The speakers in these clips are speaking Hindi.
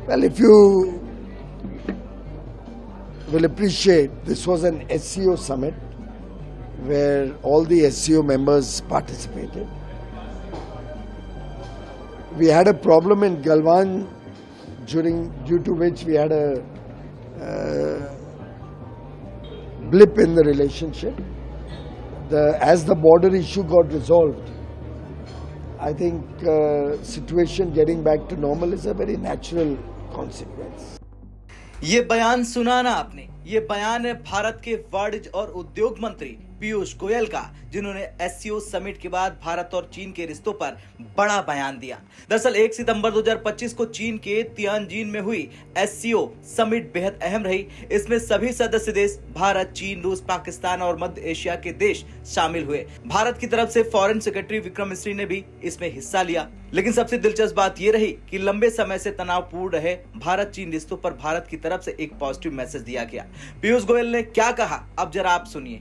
Well, if you will appreciate, this was an SCO summit where all the SCO members participated. We had a problem in Galwan due to which we had a blip in the relationship. As the border issue got resolved, I think situation getting back to normal is a very natural consequence. ये बयान सुना ना आपने, ये बयान है भारत के वाणिज्य और उद्योग मंत्री पीयूष गोयल का, जिन्होंने एससीओ समिट के बाद भारत और चीन के रिश्तों पर बड़ा बयान दिया। दरअसल 1 सितंबर 2025 को चीन के तियानजिन में हुई एससीओ समिट बेहद अहम रही। इसमें सभी सदस्य देश भारत, चीन, रूस, पाकिस्तान और मध्य एशिया के देश शामिल हुए। भारत की तरफ से फॉरेन सेक्रेटरी विक्रम मिस्री ने भी इसमें हिस्सा लिया। लेकिन सबसे दिलचस्प बात यह रही कि लंबे समय से तनावपूर्ण रहे भारत चीन रिश्तों पर भारत की तरफ से एक पॉजिटिव मैसेज दिया गया। पीयूष गोयल ने क्या कहा, अब जरा आप सुनिए।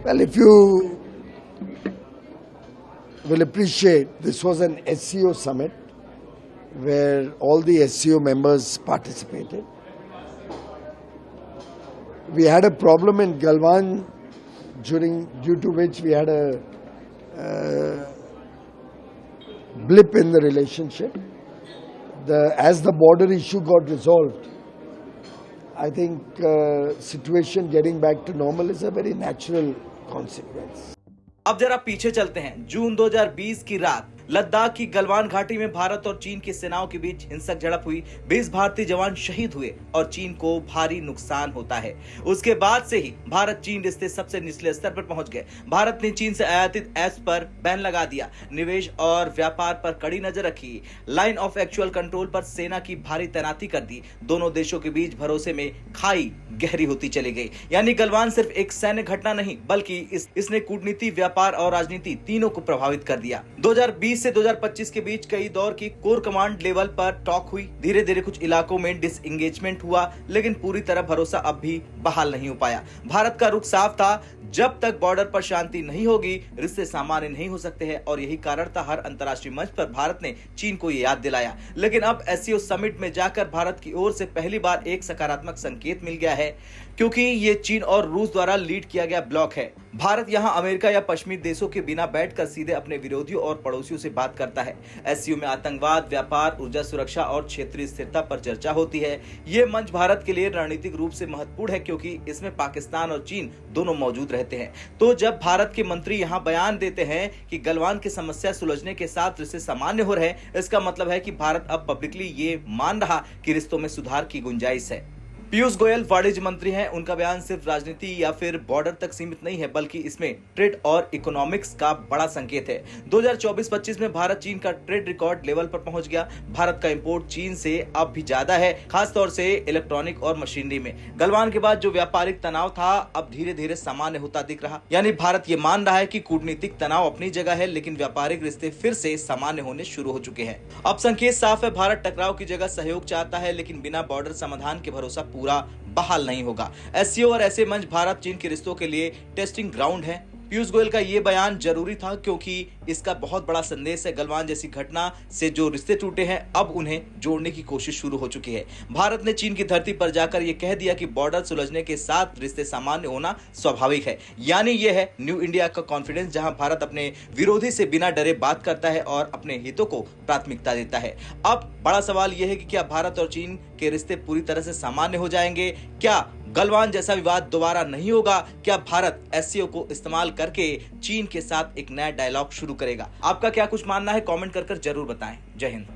Well, if you will appreciate, this was an SCO summit where all the SCO members participated. We had a problem in Galwan due to which we had a blip in the relationship. As the border issue got resolved, I think situation getting back to normal is a very natural consequence. अब जरा पीछे चलते हैं। जून 2020 की रात लद्दाख की गलवान घाटी में भारत और चीन की सेनाओं के बीच हिंसक झड़प हुई। 20 भारतीय जवान शहीद हुए और चीन को भारी नुकसान होता है। उसके बाद से ही भारत चीन रिश्ते सबसे निचले स्तर पर पहुंच गए। भारत ने चीन से आयातित ऐप्स पर बैन लगा दिया, निवेश और व्यापार पर कड़ी नजर रखी, लाइन ऑफ एक्चुअल कंट्रोल पर सेना की भारी तैनाती कर दी। दोनों देशों के बीच भरोसे में खाई गहरी होती चली गई। यानी गलवान सिर्फ एक सैन्य घटना नहीं, बल्कि इसने कूटनीति, व्यापार और राजनीति तीनों को प्रभावित कर दिया। 2020 से 2025 के बीच कई दौर की कोर कमांड लेवल पर टॉक हुई। धीरे धीरे कुछ इलाकों में डिसएंगेजमेंट हुआ, लेकिन पूरी तरह भरोसा अब भी बहाल नहीं हो पाया। भारत का रुख साफ था, जब तक बॉर्डर पर शांति नहीं होगी, रिश्ते सामान्य नहीं हो सकते हैं। और यही कारण था हर अंतर्राष्ट्रीय मंच पर भारत ने चीन को ये याद दिलाया। लेकिन अब एससीओ समिट में जाकर भारत की ओर से पहली बार एक सकारात्मक संकेत मिल गया है, क्योंकि ये चीन और रूस द्वारा लीड किया गया ब्लॉक है। भारत यहाँ अमेरिका या पश्चिमी देशों के बिना बैठकर सीधे अपने विरोधियों और पड़ोसियों से बात करता है। एससीओ में आतंकवाद, व्यापार, ऊर्जा सुरक्षा और क्षेत्रीय स्थिरता पर चर्चा होती है। ये मंच भारत के लिए रणनीतिक रूप से महत्वपूर्ण है, क्योंकि इसमें पाकिस्तान और चीन दोनों मौजूद रहते हैं। तो जब भारत के मंत्री यहाँ बयान देते हैं कि गलवान की समस्या सुलझने के साथ रिश्ते सामान्य हो रहे, इसका मतलब है कि भारत अब पब्लिकली ये मान रहा कि रिश्तों में सुधार की गुंजाइश है। पीयूष गोयल वाणिज्य मंत्री हैं। उनका बयान सिर्फ राजनीति या फिर बॉर्डर तक सीमित नहीं है, बल्कि इसमें ट्रेड और इकोनॉमिक्स का बड़ा संकेत है। 2024-25 में भारत चीन का ट्रेड रिकॉर्ड लेवल पर पहुंच गया। भारत का इंपोर्ट चीन से अब भी ज्यादा है, खासतौर से इलेक्ट्रॉनिक और मशीनरी में। गलवान के बाद जो व्यापारिक तनाव था, अब धीरे धीरे सामान्य होता दिख रहा। यानी भारत ये मान रहा है कि कूटनीतिक तनाव अपनी जगह है, लेकिन व्यापारिक रिश्ते फिर से सामान्य होने शुरू हो चुके हैं। अब संकेत साफ है, भारत टकराव की जगह सहयोग चाहता है, लेकिन बिना बॉर्डर समाधान के भरोसा पूरा बहाल नहीं होगा। एससीओ और ऐसे मंच भारत चीन के रिश्तों के लिए टेस्टिंग ग्राउंड है। पीयूष गोयल का ये बयान जरूरी था, क्योंकि इसका बहुत बड़ा संदेश है। गलवान जैसी घटना से जो रिश्ते टूटे हैं, अब उन्हें जोड़ने की कोशिश शुरू हो चुकी है। भारत ने चीन की धरती पर जाकर यह कह दिया कि बॉर्डर सुलझने के साथ रिश्ते सामान्य होना स्वाभाविक है। यानी यह है न्यू इंडिया का कॉन्फिडेंस, जहां भारत अपने विरोधी से बिना डरे बात करता है और अपने हितों को प्राथमिकता देता है। अब बड़ा सवाल यह है कि क्या भारत और चीन के रिश्ते पूरी तरह से सामान्य हो जाएंगे? क्या गलवान जैसा विवाद दोबारा नहीं होगा? क्या भारत एससीओ को इस्तेमाल करके चीन के साथ एक नया डायलॉग शुरू करेगा? आपका क्या कुछ मानना है? कमेंट कर जरूर बताएं। जय हिंद।